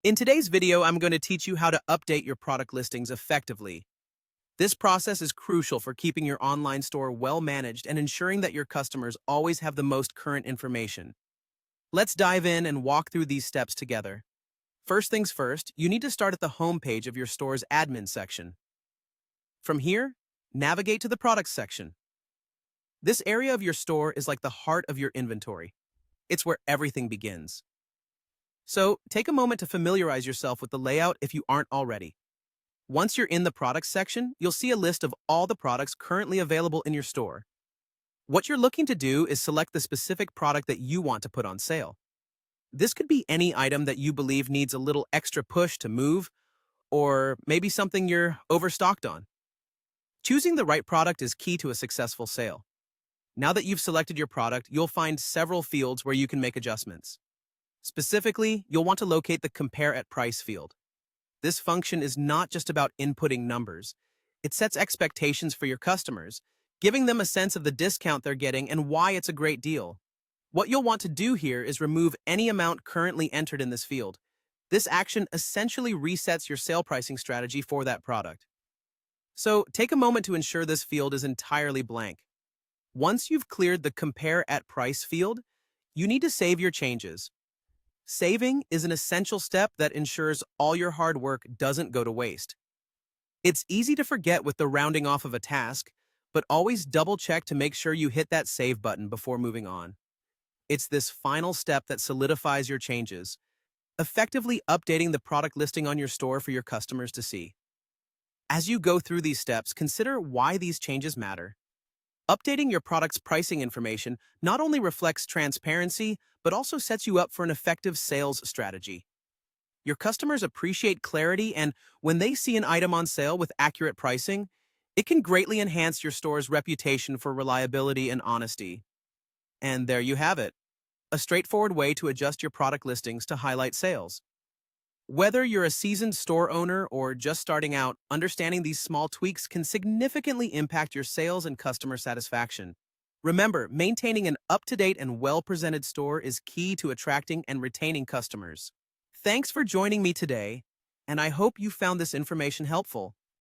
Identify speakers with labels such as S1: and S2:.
S1: In today's video, I'm going to teach you how to update your product listings effectively. This process is crucial for keeping your online store well managed and ensuring that your customers always have the most current information. Let's dive in and walk through these steps together. First things first, you need to start at the home page of your store's admin section. From here, navigate to the products section. This area of your store is like the heart of your inventory. It's where everything begins. So, take a moment to familiarize yourself with the layout if you aren't already. Once you're in the products section, you'll see a list of all the products currently available in your store. What you're looking to do is select the specific product that you want to put on sale. This could be any item that you believe needs a little extra push to move, or maybe something you're overstocked on. Choosing the right product is key to a successful sale. Now that you've selected your product, you'll find several fields where you can make adjustments. Specifically, you'll want to locate the Compare at Price field. This function is not just about inputting numbers. It sets expectations for your customers, giving them a sense of the discount they're getting and why it's a great deal. What you'll want to do here is remove any amount currently entered in this field. This action essentially resets your sale pricing strategy for that product. So, take a moment to ensure this field is entirely blank. Once you've cleared the Compare at Price field, you need to save your changes. Saving is an essential step that ensures all your hard work doesn't go to waste. It's easy to forget with the rounding off of a task, but always double-check to make sure you hit that save button before moving on. It's this final step that solidifies your changes, effectively updating the product listing on your store for your customers to see. As you go through these steps, consider why these changes matter. Updating your product's pricing information not only reflects transparency, but also sets you up for an effective sales strategy. Your customers appreciate clarity, and when they see an item on sale with accurate pricing, it can greatly enhance your store's reputation for reliability and honesty. And there you have it, a straightforward way to adjust your product listings to highlight sales. Whether you're a seasoned store owner or just starting out, understanding these small tweaks can significantly impact your sales and customer satisfaction. Remember, maintaining an up-to-date and well-presented store is key to attracting and retaining customers. Thanks for joining me today, and I hope you found this information helpful.